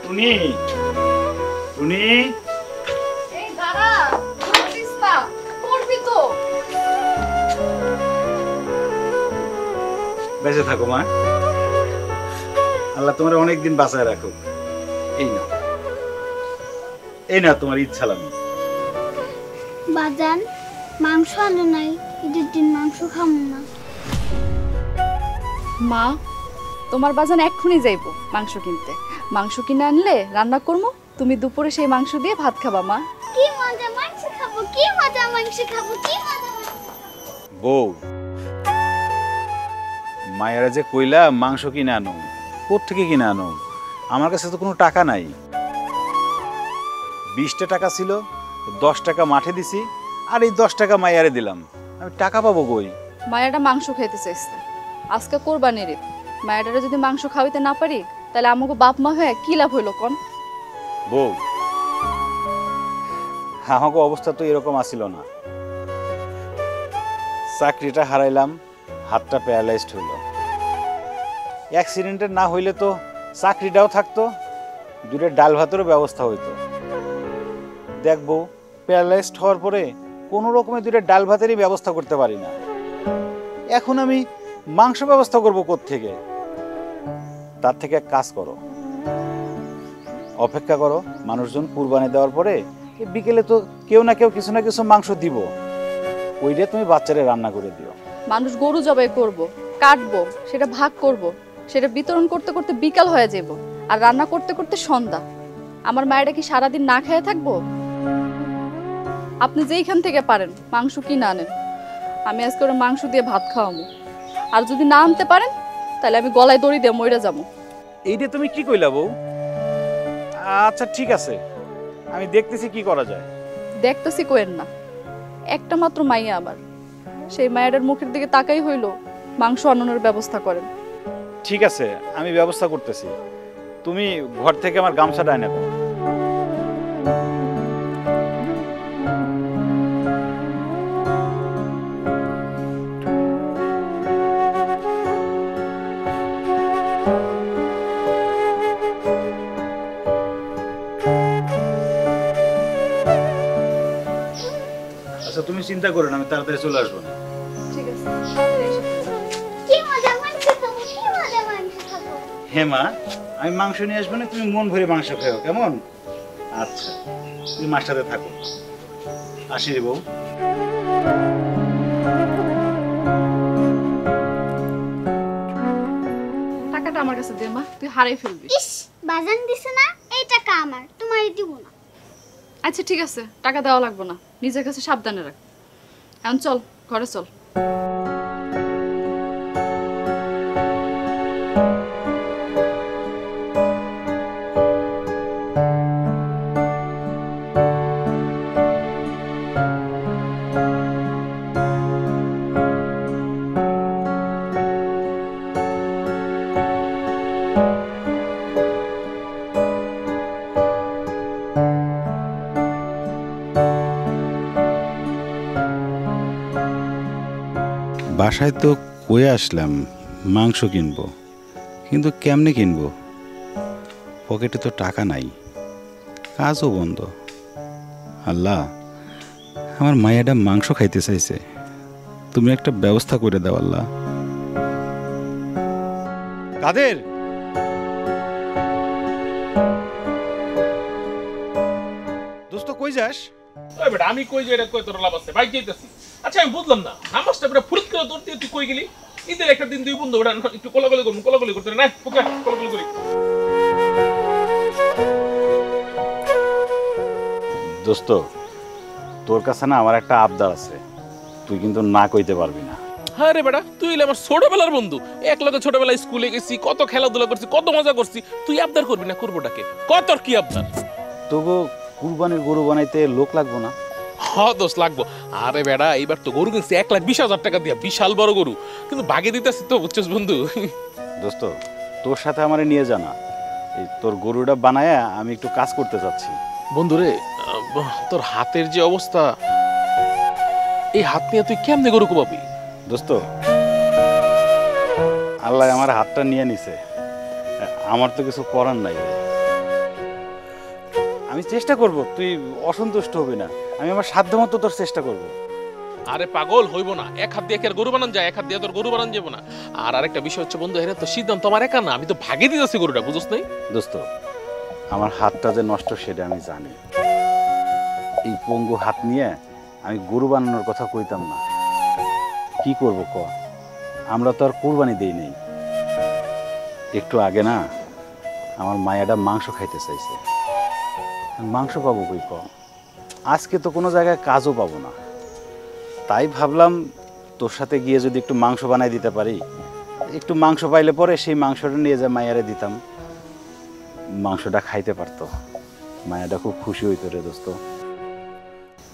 টুনি টুনি এই দাঁড়া, করছিস না, করবি তো। বেঁচে থাকো মা, আল্লাহ তোমার অনেকদিন বাঁচায় রাখো। এই না তোমার ইচ্ছা লাগবে। বাজান মাংস আনো নাই, ঈদের দিন মাংস খাবো না। মা, তোমার বাজান এক্ষুনি যাইবো মাংস কিনতে। মাংস কিনে আনলে রান্না করবো, তুমি দুপুরে সেই মাংস দিয়ে ভাত খাবা। মা কি মজা মাংস খাবো, কি মজা মাংস খাবো, কি মজা। বউ, মায়েরা যে কইলা মাংস কিনে আনো, কোত্থেকে কিনে আনো? আমার কাছে তো কোনো টাকা নাই। 20টা টাকা ছিল, 10 টাকা মাঠে দিছি, আর এই 10 টাকা মায়ারে দিলাম। আমি টাকা পাবো কই? মায়েরা মাংস খাইতে চাইছে, আজকে কোরবানির ঈদ। মায়েরা যদি মাংস খাওয়াইতে না পারি, তাহলে আমাকে বাপ মা হয়ে কি লাভ হইলো কোন? বউ, আমাকে অবস্থা তো এরকম আসিল না। চাকরিটা হারাইলাম, হাতটা প্যারালাইজড হইল। অ্যাক্সিডেন্টের না হইলে তো চাকরিটাও থাকতো, দূরে ডাল ভাতেরও ব্যবস্থা হইতো। দেখবো প্যারালাইজড হওয়ার পরে কোনো রকমের দূরে ডাল ভাতেরই ব্যবস্থা করতে পারি না। এখন আমি মাংস ব্যবস্থা করবো কোত্থেকে? তার থেকে এক কাজ করো, অপেক্ষা করো, মানুষজন কুরবানি দেওয়ার পরে বিকেলে তো কেউ না কেউ কিছু না কিছু মাংস দিব, ওইটা তুমি বাচ্চারে রান্না করে দিও। মানুষ গরু জবাই করব, কাটবো, সেটা ভাগ করব, সেটা বিতরণ করতে করতে বিকাল হয়ে যাব, আর রান্না করতে করতে সন্ধ্যা। আমার মায়েরা কি সারাদিন না খেয়ে থাকবো? আপনি যেইখান থেকে পারেন মাংস কিনে আনেন, আমি আজকে ওরা মাংস দিয়ে ভাত খাওয়াবো। আর যদি না আনতে পারেন, তাহলে আমি গলায় দড়ি দিয়ে মইরা যাবো। এইটা তুমি কি কইলা বউ? আচ্ছা ঠিক আছে, আমি দেখতেছি কি করা যায়। দেখতেছি কোয়েন না, একটা মাত্র মাইয়া আমার, সেই মায়ের মুখের দিকে তাকাই হইল মাংস আনানোর ব্যবস্থা করেন। ঠিক আছে, আমি ব্যবস্থা করতেছি। তুমি ঘর থেকে আমার গামছাটা এনে দাও। আচ্ছা তুমি চিন্তা করো না, আমি তাড়াতাড়ি চলে আসবো না। ঠিক আছে। কি মজা মাংস খাবো, কি মজা মাংস খাবো। হ্যাঁ মা, আমি মাংস নিয়ে আসবো না, তুমি মন ভরে মাংস খাও, কেমন? আচ্ছা তুমি মার সাথে থাকো। আসি রে বউ। টাকাটা আমার কাছে দে মা, তুই হারাই ফেলবি। ইস, বাজান দিছে না, এই টাকা আমার, তোমারই দিব না। আচ্ছা ঠিক আছে, টাকা দেওয়া লাগবে না, নিজের কাছে সাবধানে রাখ। এখন চল, ঘরে চল। বাসায় তো কয়ে আসলাম মাংস কিনবো, কিন্তু কেমনে কিনবো? পকেটে তো টাকা নাই, কাজও বন্ধ। আল্লাহ, আমার মায়েরা মাংস খাইতে চাইছে, তুমি একটা ব্যবস্থা করে দাও আল্লাহ। কাদের? দোস্ত কই যাস? ওই বেটা আমি কই যে এটা কই তোর লাভ আছে বাইক যাইতাছি। আচ্ছা আমি বুঝলাম না, নামাজটা বেটা ফুরুত করে তোর তুই কই গেলি? ঈদের একটা দিন দুই বন্ধু বেটা একটু কোলাকুলি করবো, কোলাকুলি করতে না পোকা কোলাকুলি করি। দোস্ত, তোর কাছে না আমার একটা আবদার আছে, তুই কিন্তু না কইতে পারবি না। হ্যাঁ রে বেটা, তুই আমার ছোটবেলার বন্ধু, এক লগে ছোটবেলায় স্কুলে গেছি, কত খেলাধুলা করছি, কত মজা করছি, তুই আবদার করবি না? করবোটাকে কত কি আবদার? তবু কুরবানির গরু বানাইতে লোক লাগবো না? হ্যাঁ দোষ লাগবো। আরে বেটা এইবার তো গরু কিনছি 1,20,000 টাকা দিয়া, বিশাল বড় গরু, কিন্তু বাগে দিতেছি তো, বুঝছিস বন্ধু? দোস্ত, তোর সাথে আমারে নিয়ে জানা, এই তোর গরুটা বানায় আমি একটু কাজ করতে চাচ্ছি। বন্ধুরে, তোর হাতের যে অবস্থা, এই হাত নিয়ে তুই কেমনে গরু কোবাবি? দোস্ত, আল্লাহ আমার হাতটা নিয়ে নিছে, আমার তো কিছু করার নাই রে। আমি চেষ্টা করব, তুই অসন্তুষ্ট হবি না। আমি আমার সাধ্যমতো তোর চেষ্টা করব। আরে পাগল হইব না, এক হাত দিয়ে কি আর গরু বানান যায়? এক হাত দিয়ে তোর গরু বানান যাবো না। আর আরেকটা বিষয় হচ্ছে বন্ধু, এর তো সিদ্ধান্ত আমার একা না, আমি তো ভাগে দিতেছি গরুটা, বুঝছ নাই? দোস্ত, আমার হাতটা যে নষ্ট সেটা আমি জানি। এই পঙ্গু হাত নিয়ে আমি গরু বানানোর কথা কইতাম না। কি করব ক, আমরা তো আর কুরবানি দেই নাই। একটু আগে না আমার মায়াটা মাংস খাইতে চাইছে, মাংস পাবো কই ক? আজকে তো কোনো জায়গায় কাজও পাবো না। তাই ভাবলাম তোর সাথে গিয়ে যদি একটু মাংস বানাই দিতে পারি, একটু মাংস পাইলে পরে সেই মাংসটা নিয়ে যা মায়ারে দিতাম, মাংসটা খাইতে পারতো। মায়াটা খুব খুশি হইতো রে দোস্ত।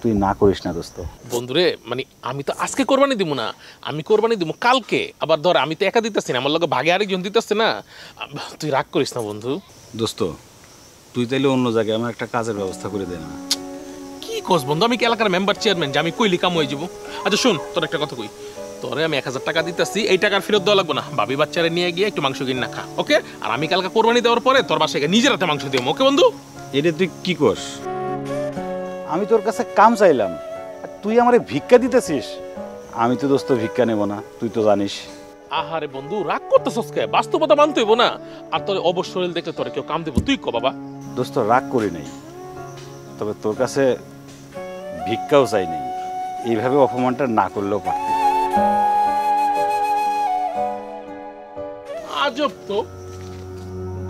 তুই না করিস না দোস্ত। বন্ধুরে, মানে আমি তো আজকে কোরবানি দিব না, আমি কোরবানি দিব কালকে। আবার ধর আমি তো একা দিতেছি না, আমার লগে ভাগে আরেকজন দিতেছে না। তুই রাগ করিস না বন্ধু। দোস্ত, তুই তাইলে অন্য জায়গায় আমার একটা কাজের ব্যবস্থা করে দে না। কি কস বন্ধু, আমি কি এলাকার মেম্বার চেয়ারম্যান যে আমি কইলি কাম হয়ে যাবো? আচ্ছা শোন, তোর একটা কথা কই, তোরে আমি 1000 টাকা দিতেছি, এই টাকার ফেরত দেওয়া লাগবে না। ভাবি বাচ্চারে নিয়ে গিয়ে একটু মাংস কিনে না খা, ওকে? আর আমি কালকে কোরবানি দেওয়ার পরে তোর বাসায় নিজের হাতে মাংস দিব, ওকে বন্ধু? এটা তুই কি কস? আমি তোর কাছে কাম চাইলাম, আর তুই আমারে ভিক্ষা দিতেছিস? আমি তো দোস্ত ভিক্ষা নেব না, তুই তো জানিস। আহারে বন্ধু, রাগ করতেছস কে? বাস্তবতা মানতে হইব না। আর তোর অবশ্যই দেখলে তোরে কেউ কাম দেবো, তুই ক বাবা। দোস্ত, রাগ করি নাই, তবে তোর কাছে ভিক্ষাও চাই নাই। এইভাবে অপমানটা না করলেও পারতি। আজব তো,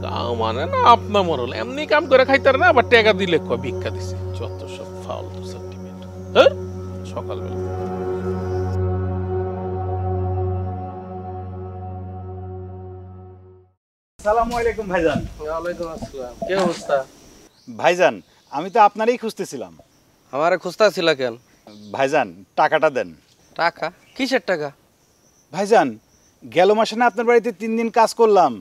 কাম মানে না আপনা মরল, এমনি কাম করে খাইতার না, আবার টাকা দিলে কয় ভিক্ষা দিছে। যত সব ফালতু সার্টিফিকেট। হ্যাঁ, সকালবেলা আসসালামু আলাইকুম ভাইজান। ওয়ালাইকুম আসসালাম। কি অবস্থা? ভাইজান, আমি তো আপনারই খুঁজতেছিলাম। আমারে খুঁজতা ছিল কেন? ভাইজান, টাকাটা দেন। টাকা? কিসের টাকা? ভাইজান, গেল মাসে না আপনার বাড়িতে 3 দিন কাজ করলাম,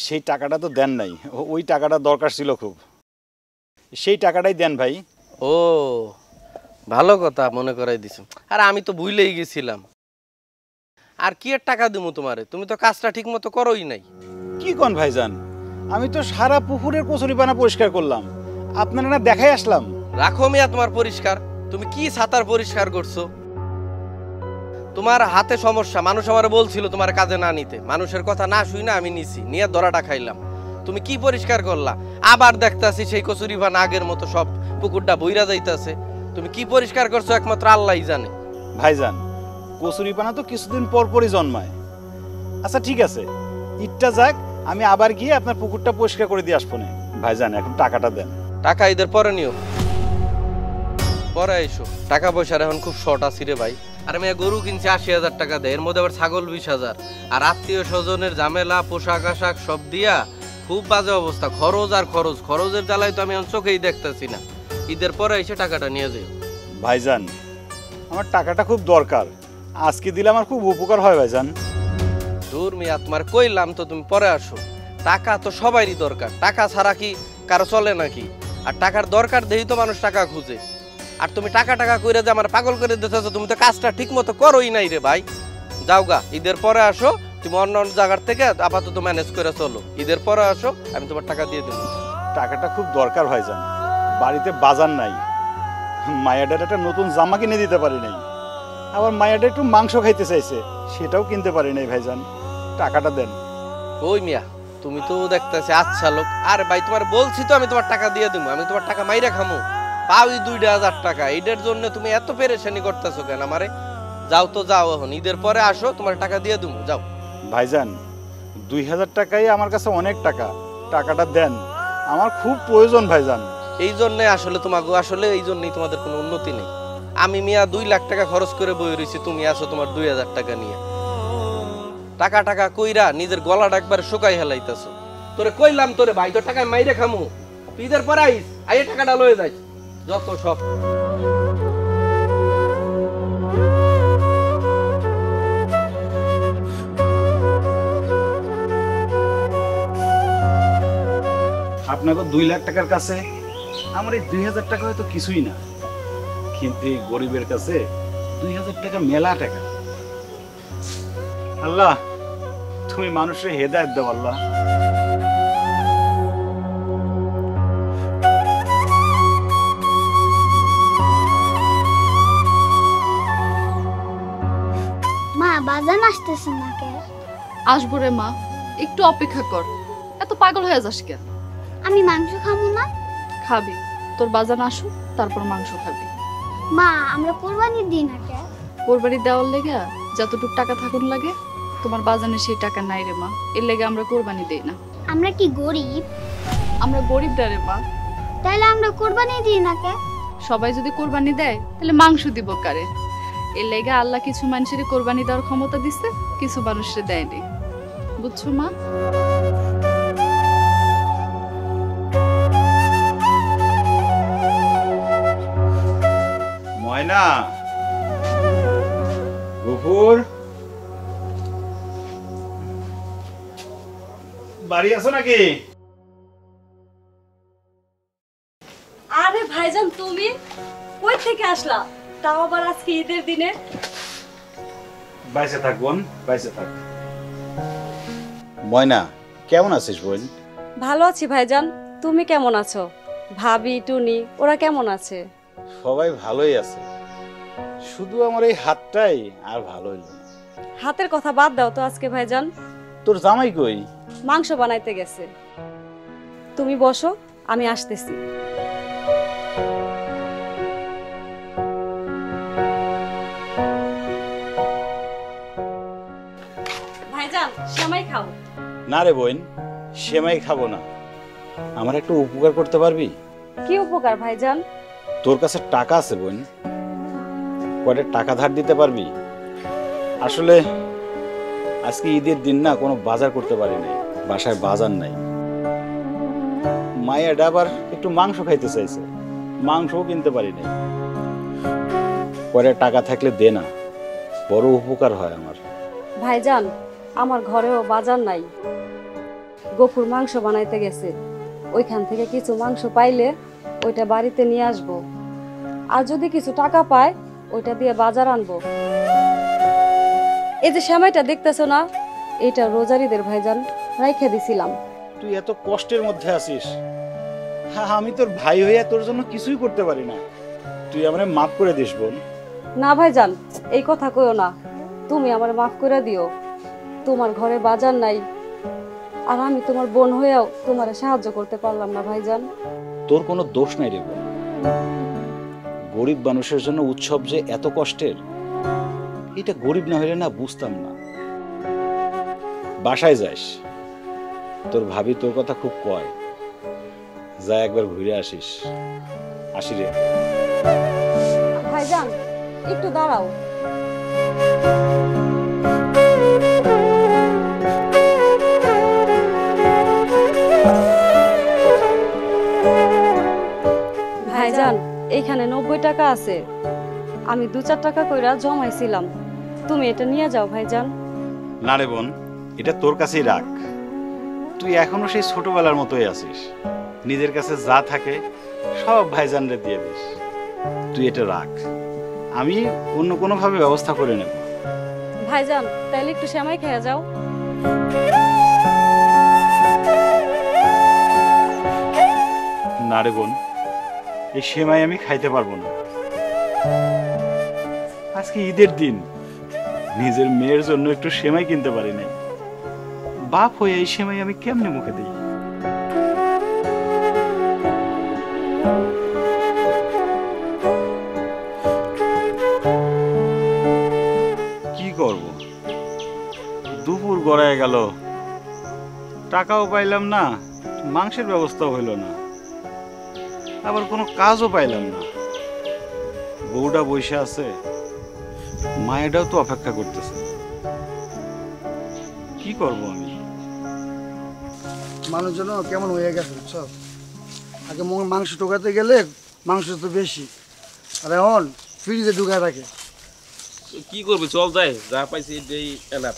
সেই টাকাটা তো দেন নাই। ওই টাকাটা দরকার ছিল খুব, সেই টাকাটাই দেন ভাই। ও, ভালো কথা মনে করাই দিছো। আর আমি তো ভুলেই গেছিলাম। আর কি এর টাকা দিমু তোমারে? তুমি তো কাজটা ঠিক মতো করোই নাই। কি কোন ভাইজান, আমি তো সারা পুকুরের কচুরিপানা পরিষ্কার করলাম, আপনারা না দেখাই আসলাম। রাখো মিয়া তোমার পরিষ্কার। তুমি কি ছাতার পরিষ্কার করছো? তোমার হাতে সমস্যা। মানুষ আমারে বলছিল তোমার কাজে না নিতে, মানুষের কথা না শুই না আমি নিছি, নিয়ে ধরাটা খাইলাম। তুমি কি পরিষ্কার করলা? আবার দেখতাছি সেই কচুরিপানা আগের মতো সব পুকুরটা বইরা যাইতাছে। তুমি কি পরিষ্কার করছো একমাত্র আল্লাহই জানে। ভাইজান, কচুরিপানা তো কিছুদিন পর পরই জন্মায়। আচ্ছা ঠিক আছে, ইটটা যাক, আমি আবার গিয়ে আপনার পুকুরটা পরিষ্কার করে দিয়ে আসবো না। ভাইজান, এখন টাকাটা দেন। টাকা ঈদের পরে নিও, পরে এসো। টাকা পয়সার এখন খুব শর্ট আছি রে ভাই। আর আমি গরু কিনছি 80,000 টাকা দেয়, এর মধ্যে আবার ছাগল 20,000, আর আত্মীয় স্বজনের ঝামেলা, পোশাক আশাক সব দিয়া খুব বাজে অবস্থা। খরচ আর খরচ, খরচের জ্বালায় তো আমি এখন চোখেই দেখতেছি না। ঈদের পরে এসে টাকাটা নিয়ে যাও। ভাইজান, আমার টাকাটা খুব দরকার, আজকে দিলে আমার খুব উপকার হয় ভাইজান। দূর মিয়া, তোমার কইলাম তো তুমি পরে আসো। টাকা তো সবারই দরকার, টাকা ছাড়া কি কারো চলে নাকি? আর টাকার দরকার দেই তো মানুষ টাকা খুঁজে। আর তুমি টাকা টাকা কইরা যে আমার পাগল করে দিতেছো, তুমি তো কাজটা ঠিক মতো করোই নাই রে ভাই। যাও গা, ঈদের পরে আসো। তুমি অন্য অন্য জায়গার থেকে আপাতত ম্যানেজ করে চলো। ঈদের পরে আসো, আমি তোমার টাকা দিয়ে দেবো। টাকাটা খুব দরকার ভাইজান, বাড়িতে বাজার নাই, মায়াডার একটা নতুন জামা কিনে দিতে পারি নাই, আবার মায়াডা একটু মাংস খাইতে চাইছে, সেটাও কিনতে পারি নাই। ভাইজান, টাকাটা দেন। ওই মিয়া, তুমি তো দেখতেছি আচ্ছা লোক। আরে ভাই, তোমার বলছি তো আমি তোমার টাকা দিয়ে দেবো। আমি তোমার টাকা মাইরা খামো? পাওই 2,000 টাকা, এইটার জন্য তুমি এত পেরেশানি করতেছো কেন আমারে? যাও তো যাও, এখন ঈদের পরে আসো, তোমার টাকা দিয়ে দেবো, যাও। ভাইজান, 2,000 টাকাই আমার কাছে অনেক টাকা, টাকাটা দেন, আমার খুব প্রয়োজন ভাইজান। এই জন্যে আসলে তোমাকে, আসলে এই জন্যই তোমাদের কোনো উন্নতি নেই। আমি মিয়া 2 লাখ টাকা খরচ করে বই রয়েছি, তুমি আসো তোমার 2,000 টাকা নিয়ে। টাকা টাকা কইরা নিজের গলাটা একবার শুকাই হেলাইতেছো। তোরে কইলাম তোরে ভাই, তোর টাকা মাইরে খামু, তুই ঈদের পরে আইস, আইয়ে টাকাটা লয়ে যাই, যত সব। আপনাকে 2 লাখ টাকার কাছে আমার এই 2,000 টাকা হয়তো কিছুই না, কিন্তু এই গরিবের কাছে 2,000 টাকা মেলা টাকা। আল্লাহ, তুমি মানুষের হেদায়েত দাও আল্লাহ। বাজান আসতেছে না কে? আসবো রে মা, একটু অপেক্ষা কর। এত পাগল হয়ে যাস কেন? আমি মাংস খাবো না। খাবি, তোর বাজান আসুক তারপর মাংস খাবি। মা আমরা কোরবানি দিই না কে? কোরবানি দেওয়ার লেগে যতটুক টাকা থাকুন লাগে, তোমার বাজানে সেই টাকা নাই রে মা, এর লেগে আমরা কোরবানি দেই না। আমরা কি গরিব? আমরা গরিব না রে মা। তাহলে আমরা কোরবানি দিই না কে? সবাই যদি কোরবানি দেয় তাহলে মাংস দিব কারে? এর লেগে আল্লাহ কিছু মানুষের কোরবানি দেওয়ার ক্ষমতা দিচ্ছে, কিছু মানুষের দেয়নি। বুঝছো মা? ময়না, গফুর, বাড়ি আছো নাকি? আরে ভাইজান, তুমি কই থেকে আসলা? তাও আবার আজকে ঈদের দিনে? বাইসে থাক বোন, বাইসে থাক। ময়না, কেমন আছিস বোন? ভালো আছি ভাইজান, তুমি কেমন আছো? ভাবি, টুনি ওরা কেমন আছে? সবাই ভালোই আছে, শুধু আমার এই হাতটাই আর ভালো হইল না। হাতের কথা বাদ দাও তো আজকে ভাইজান। তোর জামাই কই? মাংস বানাইতে গেছে। তুমি বসো, আমি আসতেছি। ভাইজান, সেমাই খাও। না রে বোন, সেমাই খাবো না। আমার একটু উপকার করতে পারবি? কি উপকার ভাইজান? তোর কাছে টাকা আছে বোন, কয়টা টাকা ধার দিতে পারবি? আসলে আজকে ঈদের দিন না, কোনো বাজার করতে পারি নাই, বাসায় বাজার নাই। মায়ের আবার একটু মাংস খাইতে চাইছে, মাংসও কিনতে পারি নাই। কয়টা টাকা থাকলে দে না, বড় উপকার হয় আমার। ভাইজান, আমার ঘরেও বাজার নাই। গফুর মাংস বানাইতে গেছে, ওইখান থেকে কিছু মাংস পাইলে ওইটা বাড়িতে নিয়ে আসবো, আর যদি কিছু টাকা পায় ওইটা দিয়ে বাজার আনবো। এই যে সেমাইটা দেখতেছো না, এটা রোজারিদের ভাইজান রাইখে দিছিলাম। তুই এত কষ্টের মধ্যে আছিস, হ্যাঁ আমি তোর ভাই হইয়া তোর জন্য কিছুই করতে পারি না, তুই আমারে মাফ করে দিস বোন। না ভাইজান, এই কথা কইও না, তুমি আমার মাফ করে দিও। তোমার ঘরে বাজার নাই, আর আমি তোমার বোন হয়েও তোমারে সাহায্য করতে পারলাম না ভাইজান। তোর কোনো দোষ নাই রে বোন, গরিব মানুষের জন্য উৎসব যে এত কষ্টের, এটা গরিব না হইলে না বুঝতাম না। বাসায় যাস, তোর ভাবি তোর কথা খুব কয়, যা একবার ঘুরে আসিস। আসি রে। ভাইজান, একটু দাঁড়াও। ভাইজান, এইখানে 90 টাকা আছে, আমি 2-4 টাকা কইরা জমাইছিলাম, তুমি এটা নিয়ে যাও ভাইজান। না রে বোন, এটা তোর কাছেই রাখ, তুই এখনো সেই ছোটবেলার মতোই আছিস, নিজের কাছে যা থাকে সব ভাইজানরে দিয়ে দিস। তুই এটা রাখ, আমি অন্য কোনো ভাবে ব্যবস্থা করে নেব। ভাইজান, তাইলে একটু সেমাই খেয়ে যাও। না রে বোন, এই সেমাই আমি খাইতে পারবো না। আজকে ঈদের দিন, নিজের মেয়ের জন্য একটু সেমাই কিনতে পারি নাই, বাপ হয়ে এই সেমাই আমি কেমনে মুখে দিই? কি করব, দুপুর গড়ায় গেল, টাকাও পাইলাম না, মাংসের ব্যবস্থাও হইল না, আবার কোনো কাজও পাইলাম না। বউটা বসে আছে, মায়েরাও তো অপেক্ষা করতেছে, কি করব আমি? মানুষজন কেমন হয়ে গেছে বুঝছো? আগে মাংস টোকাতে গেলে মাংস তো বেশি, আর এখন ফ্রিজে ঢুকায় রাখে। কি করবি, চল যাই, যা পাইছি এই এলাপ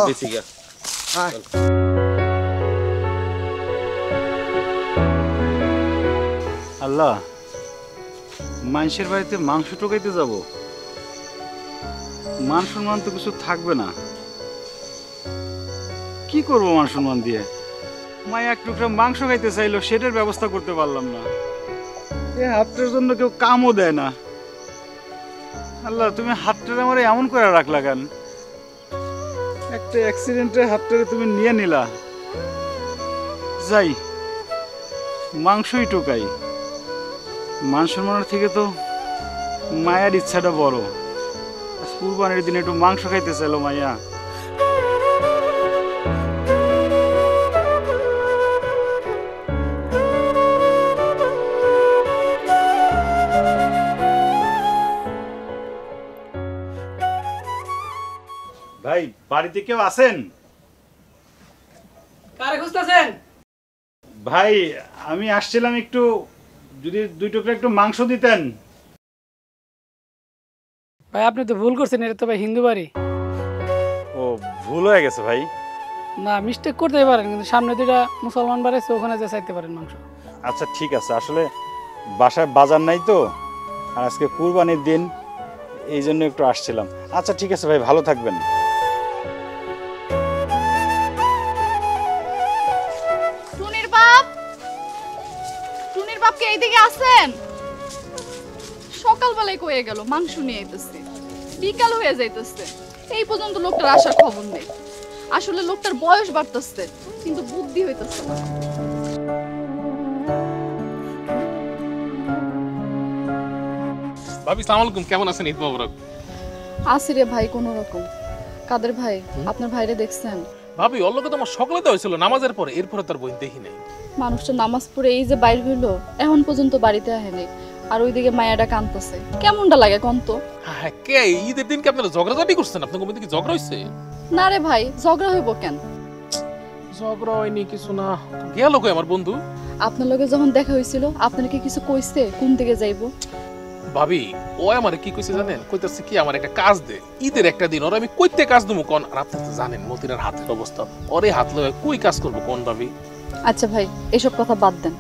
বেশি গা। হ্যাঁ, আল্লাহ, মানুষের বাড়িতে মাংস টোকাইতে যাব, মান সম্মান তো কিছু থাকবে না, কি করবো মান সম্মান দিয়ে? মায় এক টুকরা মাংস খাইতে চাইলো, সেটার ব্যবস্থা করতে পারলাম না, এ হাতটার জন্য কেউ কামও দেয় না। আল্লাহ, তুমি হাতটা আমার এমন করে রাখলা কেন? একটা অ্যাক্সিডেন্টের হাত থেকে তুমি নিয়ে নিলা, যাই মাংসই টোকাই। মাংসের মনের থেকে তো মায়ের ইচ্ছাটা বড়। আজ কুরবানির দিনে একটু মাংস খাইতে চাইলো মাইয়া। ভাই বাড়িতে কেউ আছেন? কারে খুঁজতেছেন? ভাই আমি আসছিলাম, একটু যদি 2 টুকরা একটু মাংস দিতেন। ভাই আপনি তো ভুল করছেন, এটা তো ভাই হিন্দু বাড়ি। ও ভুল হয়ে গেছে ভাই। না মিস্টেক করতেই পারেন, কিন্তু সামনে দুইটা মুসলমান বাড়ি আছে, ওখানে যে চাইতে পারেন মাংস। আচ্ছা ঠিক আছে, আসলে বাসায় বাজার নাই তো, আর আজকে কুরবানির দিন, এই জন্য একটু আসছিলাম। আচ্ছা ঠিক আছে ভাই, ভালো থাকবেন। টুনির বাপ, টুনির বাপ কে এইদিকে আছেন? সকালবেলায় কয়ে গেল মাংস নিয়ে আইতেছে, বিকাল হয়ে যাইতেছে, এই পর্যন্ত লোকটার আসার খবর নেই। আসলে লোকটার বয়স বাড়তেছে কিন্তু বুদ্ধি হইতেছে না। ভাবি সালাম আলাইকুম, কেমন আছেন? ঈদ মোবারক। আসিরে ভাই কোন রকম। কাদের ভাই, আপনার ভাইরে দেখছেন? ভাবি ওর লোকে তো আমার সকালে তো হয়েছিল নামাজের পরে, এরপরে তার বই দেখি নাই। মানুষটা নামাজ পড়ে এই যে বাইর হইলো, এখন পর্যন্ত বাড়িতে আহেনি, আর ওইদিকে মায়াটা কাঁদতেছে। কেমনটা লাগে কোন তো? হ্যাঁ কে ঈদের দিন কি আপনারা ঝগড়াঝাটি করছেন? আপনার মধ্যে কি ঝগড়া হয়েছে? না রে ভাই, ঝগড়া হইব কেন? ঝগড়া হয়নি কিছু না। গেল কই আমার বন্ধু? আপনার লগে যখন দেখা হয়েছিল আপনার কি কিছু কইছে কোন দিকে যাইবো? ভাবি ও আমারে কি কইছে জানেন? কইতাছে কি আমার একটা কাজ দে, ঈদের একটা দিন ওর আমি কইতে কাজ দেবো কোন? আর আপনি তো জানেন মতিরার হাতের অবস্থা, ওরে হাত লয়ে কই কাজ করবো কোন ভাবি? আচ্ছা ভাই এসব কথা বাদ দেন,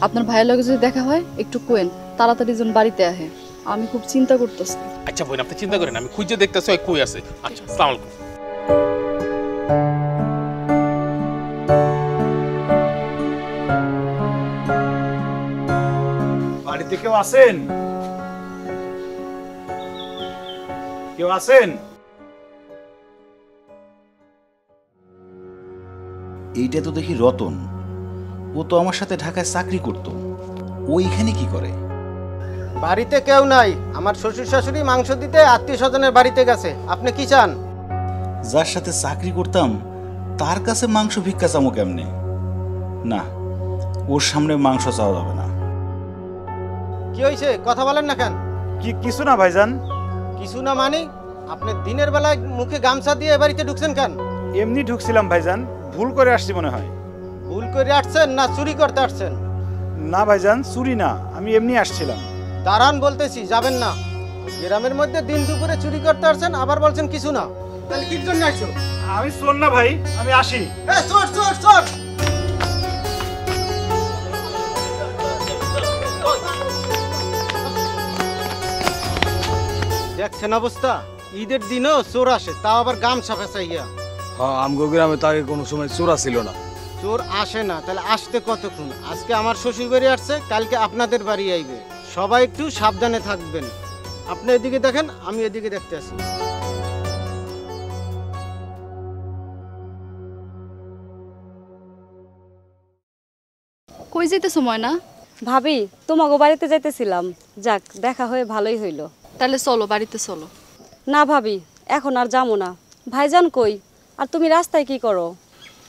আপনার ভাইয়ের লগে যদি দেখা হয় একটু কোয়েন তাড়াতাড়ি যেন বাড়িতে আহে, আমি খুব চিন্তা করতেছি। আচ্ছা বোন আপনি চিন্তা করেন, আমি খুঁজে দেখতেছি ওই কই আছে। আচ্ছা আসসালামু আলাইকুম। বাড়িতে কেউ আছেন? কেউ আছেন? এইটা তো দেখি রতন, ও তো আমার সাথে ঢাকায় চাকরি করত, ও এখানে কি করে? বাড়িতে কেউ নাই, আমার শ্বশুর শাশুড়ি মাংস দিতে আত্মীয় স্বজনের বাড়িতে গেছে। আপনি কি চান? যার সাথে চাকরি করতাম তার কাছে মাংস ভিক্ষা চামো কেমনে? না, ওর সামনে মাংস চাওয়া যাবে না। কি হয়েছে, কথা বলেন না কেন? কিছু না ভাইজান। কিছু না মানে? আপনি দিনের বেলায় মুখে গামছা দিয়ে বাড়িতে ঢুকছেন কেন? এমনি ঢুকছিলাম ভাইজান, ভুল করে আসছি মনে হয়। ভুল করে আসছেন না চুরি করতে আসছেন? না ভাইজান, চুরি না, আমি এমনি আসছিলাম। দাঁড়ান বলতেছি, যাবেন না। গ্রামের মধ্যে দিন দুপুরে চুরি করতে আসছেন, আবার বলছেন কিছু না। তাহলে কি জন্য আসছো? আমি চোর না ভাই, আমি আসি। চোর চোর চোর! দেখছেন অবস্থা, ঈদের দিনও চোর আসে, তাও আবার গামছা ফেঁচাইয়া। হ্যাঁ, আমগো গ্রামে তো আগে কোনো সময় চোরা ছিল না। চোর আসে না, তাহলে আসতে কতক্ষণ? আজকে আমার শ্বশুর বাড়ি আসছে, কালকে আপনাদের বাড়ি আইবে। সবাই একটু সাবধানে থাকবেন। আপনি এদিকে দেখেন, আমি এদিকে দেখতে আসি। কই যেতে সময় না? ভাবি তোমাগো বাড়িতে যাইতেছিলাম, যাক দেখা হয়ে ভালোই হইলো। তাহলে চলো বাড়িতে চলো। না ভাবি, এখন আর যাবো না। ভাইজান কই? আর তুমি রাস্তায় কি করো?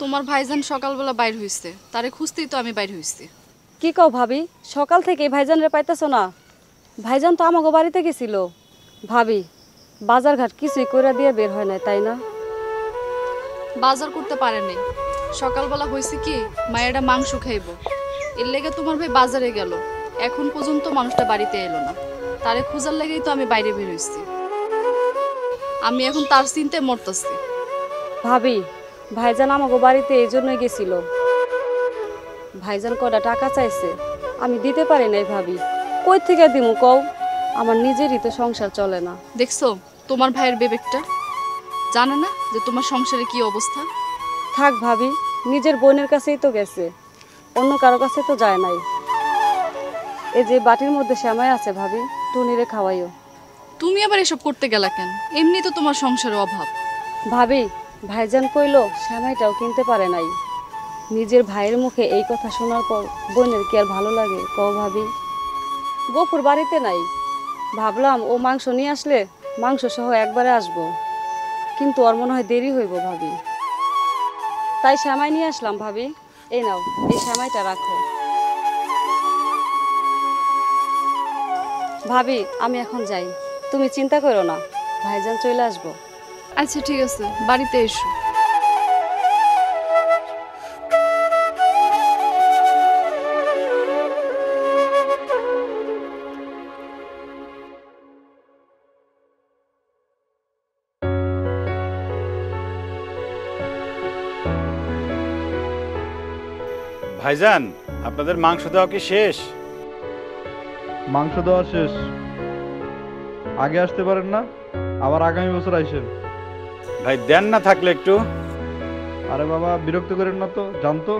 তোমার ভাইজান সকালবেলা বাইর হইছে, তারে খুঁজতেই তো আমি বাইর হইছি। কি কও ভাবি, সকাল থেকে ভাইজান রে পাইতেছো না? ভাইজান তো আমাগো বাড়িতে গেছিল। ভাবি বাজার ঘাট কিছুই কইরা দিয়ে বের হয় নাই, তাই না? বাজার করতে পারে নাই। সকালবেলা হয়েছে কি মায়েরা মাংস খাইব, এর লেগে তোমার ভাই বাজারে গেল, এখন পর্যন্ত মানুষটা বাড়িতে এলো না। তারে খোঁজার লেগেই তো আমি বাইরে বের হইছি। আমি এখন তার চিন্তায় মরতেছি। ভাবি ভাইজান আমাগো বাড়িতে এই জন্যই গেছিল। ভাইজান কটা টাকা চাইছে, আমি দিতে পারি নাই। ভাবি কই থেকে দিমু কও? আমার নিজেরই তো সংসার চলে না। দেখছো তোমার ভাইয়ের বিবেকটা, জানে না যে তোমার সংসারে কি অবস্থা। থাক ভাবি, নিজের বোনের কাছেই তো গেছে, অন্য কারো কাছে তো যায় নাই। এই যে বাটির মধ্যে শ্যামাই আছে ভাবি, টুনিরে খাওয়াইও। তুমি আবার এসব করতে গেলা কেন? এমনি তো তোমার সংসারে অভাব। ভাবি ভাইজান কইলো সেমাইটাও কিনতে পারে নাই। নিজের ভাইয়ের মুখে এই কথা শোনার পর বোনের কি আর ভালো লাগে কও ভাবি? গফুর বাড়িতে নাই, ভাবলাম ও মাংস নিয়ে আসলে মাংস সহ একবারে আসবো, কিন্তু ওর মনে হয় দেরি হইব ভাবি, তাই সেমাই নিয়ে আসলাম ভাবি। এই নাও, এই সেমাইটা রাখো ভাবি। আমি এখন যাই, তুমি চিন্তা করো না, ভাইজান চলে আসবো। আচ্ছা ঠিক আছে, বাড়িতে এসো। ভাইজান, আপনাদের মাংস দেওয়া কি শেষ? মাংস দেওয়া শেষ। আগে আসতে পারেন না? আবার আগামী বছর আইসেন। ভাই দেন না থাকলে একটু। আরে বাবা বিরক্ত করেন না তো, জানতো।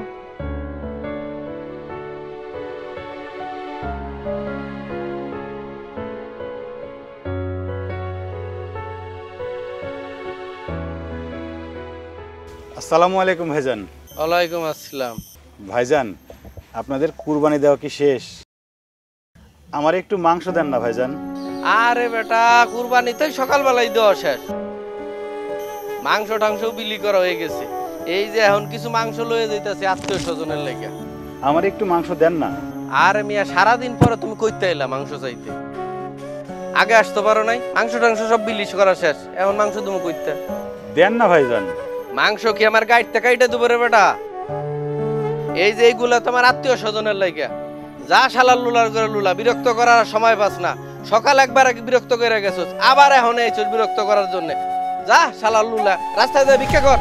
আসসালামু আলাইকুম ভাইজান। ওয়ালাইকুম আসসালাম। ভাইজান, আপনাদের কুরবানি দেওয়া কি শেষ? আমার একটু মাংস দেন না ভাইজান। আরে বেটা, কুরবানিতে সকালবেলাই দেওয়া শেষ। মাংস টাংস বিলি করা হয়ে গেছে। এই যে এখন কিছু মাংস লয়ে যাইতেছে আত্মীয় স্বজনের লেগে। আমার একটু মাংস দেন না। আরে মিয়া, সারাদিন পরে তুমি কইতে এলা মাংস চাইতে? আগে আসতে পারো নাই? মাংস টাংস সব বিলিশ করা শেষ, এখন মাংস তুমি কইতে দেন না ভাইজান। মাংস কি আমার গাইতে কাইটে দেবো রে বেটা? এই যে এইগুলা তোমার আত্মীয় স্বজনের লাগে। যা শালার লুলার করে লুলা, বিরক্ত করার সময় পাস না। সকাল একবার বিরক্ত করে গেছিস, আবার এখন এইছিস বিরক্ত করার জন্য। যা শালার লুলা, রাস্তায় যা ভিক্ষা কর।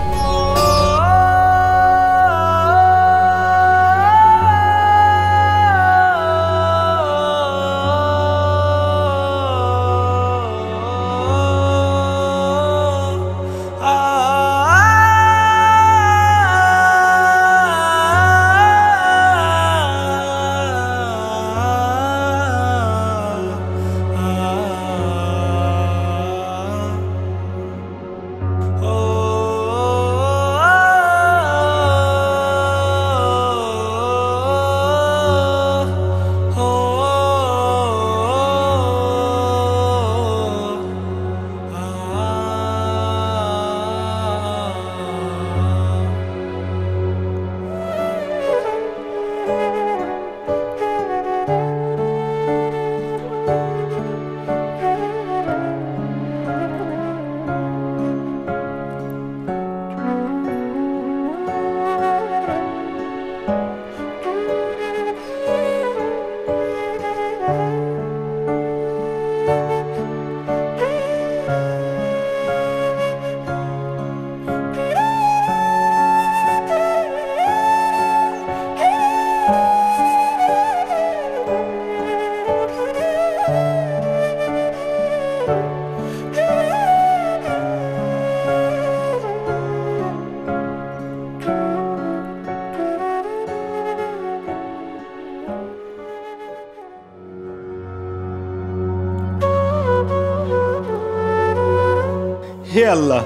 হে আল্লাহ,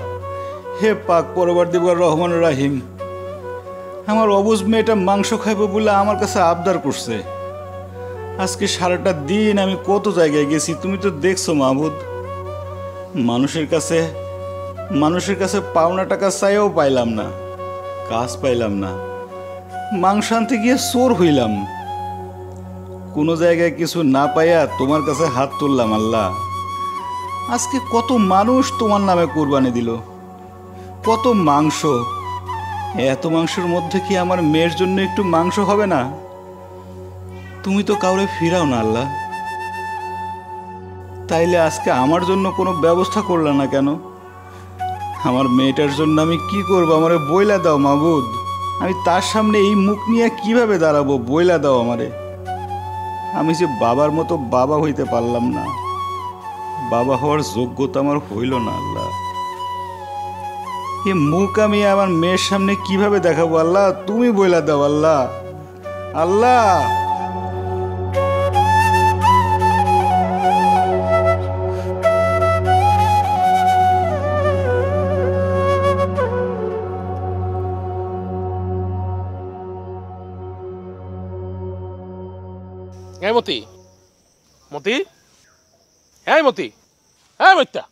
হে পাক পরবর্তীবার রহমান রাহিম, আমার অবুজ মেয়েটা মাংস খাইব বলে আমার কাছে আবদার করছে। আজকে সারাটা দিন আমি কত জায়গায় গেছি, তুমি তো দেখছো মাহবুদ। মানুষের কাছে পাওনা টাকা চাইও পাইলাম না, কাজ পাইলাম না, মাংস আনতে গিয়ে চোর হইলাম। কোনো জায়গায় কিছু না পাইয়া তোমার কাছে হাত তুললাম আল্লাহ। আজকে কত মানুষ তোমার নামে কোরবানি দিল, কত মাংস। এত মাংসের মধ্যে কি আমার মেয়ের জন্য একটু মাংস হবে না? তুমি তো কাউরে ফিরাও না আল্লাহ, তাইলে আজকে আমার জন্য কোনো ব্যবস্থা করলে না কেন? আমার মেয়েটার জন্য আমি কি করবো? আমারে বইলা দাও মাবুদ, আমি তার সামনে এই মুখ নিয়ে কিভাবে দাঁড়াবো? বইলা দাও আমারে। আমি যে বাবার মতো বাবা হইতে পারলাম না, বাবা হওয়ার যোগ্যতা আমার হইল না আল্লাহ। এ মুখ আমি আমার মেয়ের সামনে কিভাবে দেখাবো আল্লাহ? তুমি বইলা দাও আল্লাহ। আল্লাহ এই মতি, মতি, এই মতি, এই মত্যা,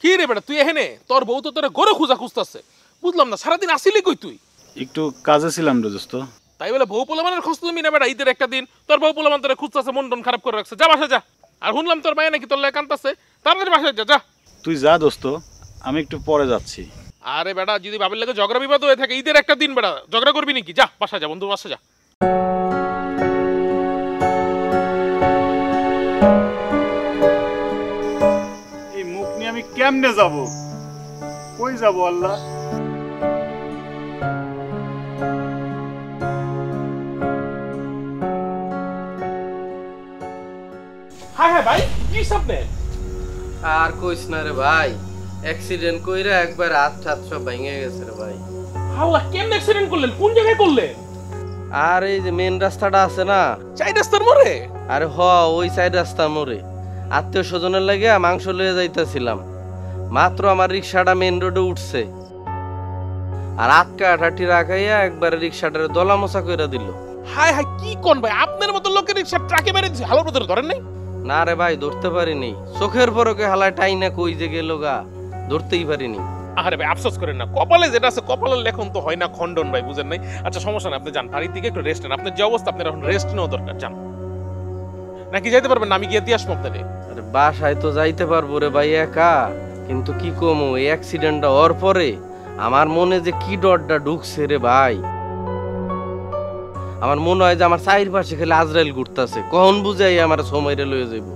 কি রে বেটা তুই এখানে? তোর বউ তো তোর গরু খুঁজা খুঁজতেছে, বুঝলাম না সারাদিন আসিলি কই তুই? একটু কাজে ছিলাম রে দোস্ত। তাই বলে বউ পোলামানের খোঁজ তুমি না বেটা? ঈদের একটা দিন তোর বউ পোলামান তোর খুঁজতেছে, মন টন খারাপ করে রাখছে। যা বাসা যা। আর শুনলাম তোর মায়ে নাকি তোর লাগে কাঁদতেছে, তাড়াতাড়ি বাসায় যা। যা তুই যা দোস্ত, আমি একটু পরে যাচ্ছি। আরে বেটা যদি বাবার লাগে ঝগড়া বিবাদ হয়ে থাকে ঈদের একটা দিন বেটা ঝগড়া করবি নাকি? যা বাসা যা, বন্ধু বাসা যা। এই মুখ নিয়ে আমি কেমনে যাব? কই যাব আল্লাহ? হ্যাঁ হ্যাঁ ভাই, কি সামনে? আর কইস না রে ভাই, অ্যাক্সিডেন্ট কইরা একবার হাত টাত সব ভেঙে গেছে রে ভাই। আল্লাহ, কেমন অ্যাক্সিডেন্ট করলেন? কোন জায়গায় করলেন? আর এই যে মেন রাস্তাটা আছে না, চাই রাস্তার মোড়ে? আরে ওই সাইড রাস্তার মোড়ে আত্মীয় স্বজনের লাগে মাংস লয়ে যাইতেছিলাম, মাত্র আমার রিক্সাটা মেন রোডে উঠছে আর আটকা আঠাটি রাখাইয়া একবারে রিক্সাটারে দলা মোছা কইরা দিল। হায় হায়, কি কোন ভাই? আপনার মতো লোকের রিক্সা ট্রাকে মেরে দিছে, হালো ব্রাদার ধরেন নাই? না রে ভাই, ধরতে পারিনি, চোখের পরকে হালায় টাইনা কই যে গেল গা, ধরতেই পারিনি। আরে ভাই আফসোস করেন না, কপালে যেটা আছে কপালের লেখন তো হয় না খণ্ডন ভাই, বুঝেন নাই? আচ্ছা সমস্যা না, আপনি যান বাড়ির দিকে একটু রেস্ট নেন। আপনার যে অবস্থা, আপনার এখন রেস্ট নেওয়া দরকার। যান, নাকি যাইতে পারবেন না? আমি গিয়ে দিয়ে আসবো আপনারে। আরে বাসায় তো যাইতে পারবো রে ভাই একা, কিন্তু কি কমু, এই অ্যাক্সিডেন্টটা হওয়ার পরে আমার মনে যে কি ডরটা ঢুকছে রে ভাই। আমার মনে হয় যে আমার চাইর পাশে খেলে আজরাইল ঘুরতেছে, কখন বুঝাই আমার সময় রে লয়ে যাইব।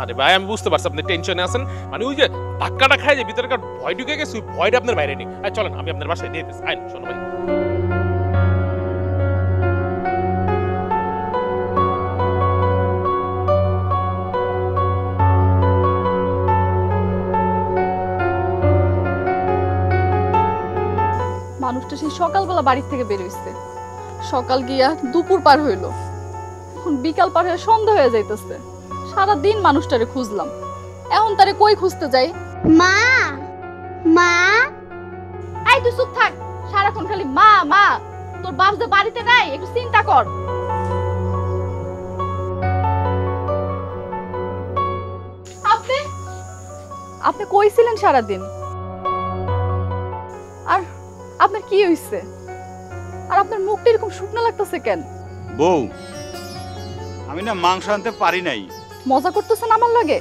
আরে ভাই আমি বুঝতে পারছি আপনি টেনশনে আছেন, মানে ওই যে ধাক্কাটা খায় যে ভিতরকার ভয় ঢুকে গেছে, ওই ভয়টা আপনার বাইরে নেই। চলেন আমি আপনার বাসায় দিয়ে দিচ্ছি। আইন শোনো ভাই, মানুষটা সেই সকালবেলা বাড়ির থেকে বের হইছে, সকাল গিয়া দুপুর পার হইলো, এখন বিকাল পার হয়ে সন্ধ্যা হয়ে যাইতেছে। সারাদিন মানুষটারে খুঁজলাম, এখন তারে কই খুঁজতে যাই? মা মা এই তুই চুপ থাক, সারাক্ষণ খালি মা মা। তোর বাপ যে বাড়িতে নাই, একটু চিন্তা কর। আপনি আপনি কইছিলেন সারাদিন, আর আপনার কি হইছে? আর আপনার মুখটা এরকম শুকনো লাগতেছে কেন? বউ, আমি না মাংস আনতে পারি নাই। মজা করতেছেন আমার লগে?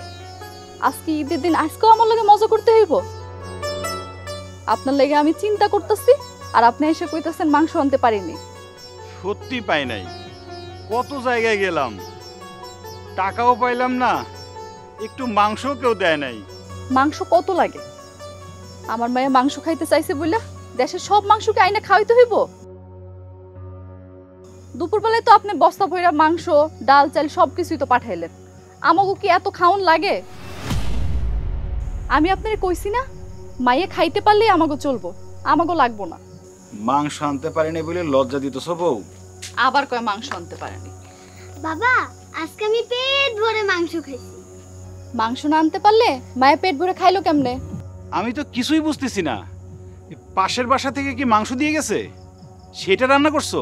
আজকে ঈদের দিন, আজকেও আমার লগে মজা করতে হইব? আপনার লাগে আমি চিন্তা করতেছি, আর আপনি এসে কইতেছেন মাংস আনতে পারিনি। সত্যি পাই নাই, কত জায়গায় গেলাম, টাকাও পাইলাম না, একটু মাংস কেউ দেয় নাই। মাংস কত লাগে? আমার মায়ে মাংস খাইতে চাইছে বলে দেশের সব মাংসকে আইনা খাওয়াইতে হইব? দুপুরবেলায় তো আপনি বস্তা ভইরা মাংস, ডাল, চাল সবকিছুই তো পাঠাইলেন, আমাকে কি এত খাওন লাগে? আমি আপনারে কইছি না, মাইয়ে খাইতে পারলেই আমাকে চলবো, আমাকে লাগবো না। মাংস আনতে পারি নাই বলে লজ্জা দিতেছ বউ? আবার কয় মাংস আনতে পারেনি? বাবা, আজকে আমি পেট ভরে মাংস খাইছি। মাংস না আনতে পারলে মায়ে পেট ভরে খাইলো কেমনে? আমি তো কিছুই বুঝতেছি না, পাশের বাসা থেকে কি মাংস দিয়ে গেছে, সেটা রান্না করছো?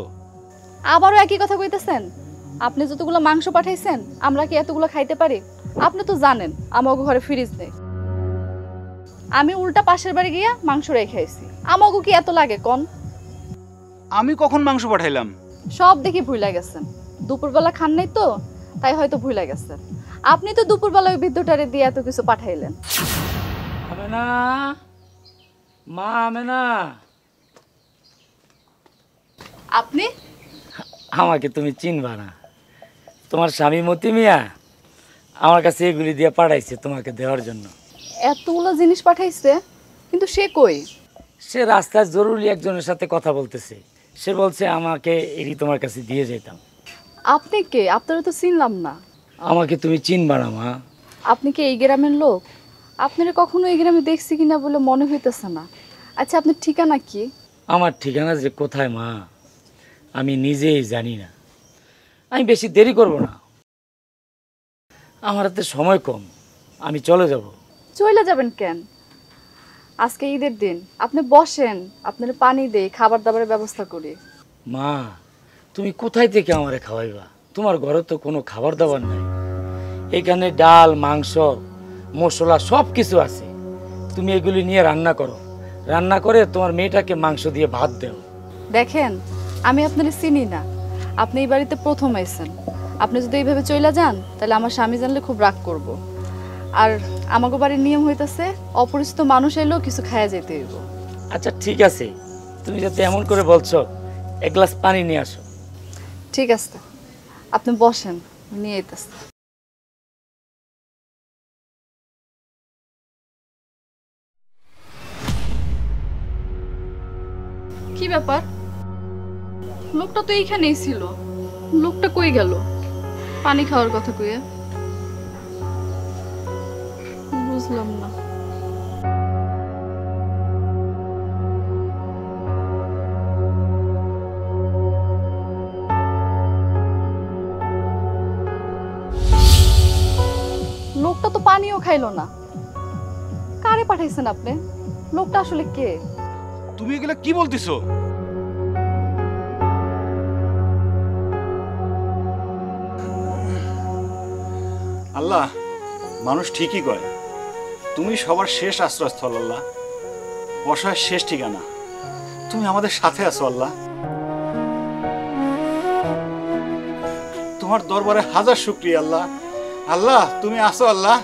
আবারও একই কথা কইতেছেন? আপনি যতগুলো মাংস পাঠাইছেন, আমরা কি এতগুলো খাইতে পারি? আপনি তো জানেন আমাকে ঘরে ফ্রিজ নেই, আমি উল্টা পাশের বাড়ি গিয়া মাংস রেখে আইছি, আমাকে কি এত লাগে কোন? আমি কখন মাংস পাঠাইলাম? সব দেখি ভুলে গেছেন, দুপুরবেলা খান নাই তো, তাই হয়তো ভুলে গেছেন। আপনি তো দুপুরবেলা ওই বিদ্যুটারে দিয়ে এত কিছু পাঠাইলেন। আমেনা, মা আমেনা, আপনি? আমাকে তুমি চিনবা না? তোমার স্বামী মতি মিয়া আমার কাছে এগুলি দিয়ে পাঠাইছে তোমাকে দেওয়ার জন্য। এতগুলো জিনিস পাঠাইছে, কিন্তু সে কই? সে রাস্তায় জরুরি একজনের সাথে কথা বলতেছে, সে বলছে আমাকে এটি তোমার কাছে দিয়ে যেতাম। আপনি কে? আপনারা তো চিনলাম না। আমাকে তুমি চিনবা না মা? আপনি কি এই গ্রামের লোক? আপনারা কখনো এই গ্রামে দেখছি কিনা বলে মনে হইতেছে না। আচ্ছা আপনার ঠিকানা কি? আমার ঠিকানা যে কোথায় মা, আমি নিজেই জানি না। আমি বেশি দেরি করব না, আমার হাতে সময় কম, আমি চলে যাব। চলে যাবেন কেন? আজকে ঈদের দিন, আপনি বসেন, আপনার পানি দেই, খাবার দাবারের ব্যবস্থা করি। মা তুমি কোথায় থেকে আমারে খাওয়াইবা? তোমার ঘরে তো কোনো খাবার দাবার নাই। এখানে ডাল, মাংস, মশলা সব কিছু আছে। তুমি এগুলি নিয়ে রান্না করো, রান্না করে তোমার মেয়েটাকে মাংস দিয়ে ভাত দাও। দেখেন, আমি আপনার চিনি না, আপনি এই বাড়িতে প্রথম আইছেন। আপনি যদি এইভাবে চলে যান তাহলে আমার স্বামী জানলে খুব রাগ করব। আর আমাকে বাড়ির নিয়ম হইতাছে অপরিচিত মানুষ এলেও কিছু খায়া যেতে হইব। আচ্ছা ঠিক আছে, তুমি যাতে এমন করে বলছো, এক গ্লাস পানি নিয়ে আসো। ঠিক আছে, আপনি বসেন, নিয়ে আইতাছে। কি ব্যাপার? লোকটা তো এইখানেই ছিল, লোকটা কই গেল? পানি খাওয়ার কথা কইয়ে বুঝলাম না। লোকটা তো পানিও খাইলো না। কারে পাঠাইছেন আপনি? লোকটা আসলে কে? তুমি এগুলো কি বলতেছো? আল্লাহ, মানুষ ঠিকই কয়, তুমি সবার শেষ আশ্রয়স্থল আল্লাহ, অসহায় শেষ ঠিকানা। তুমি আমাদের সাথে আছো আল্লাহ। তোমার দরবারে হাজার শুকরিয়া আল্লাহ। আল্লাহ তুমি আছো আল্লাহ।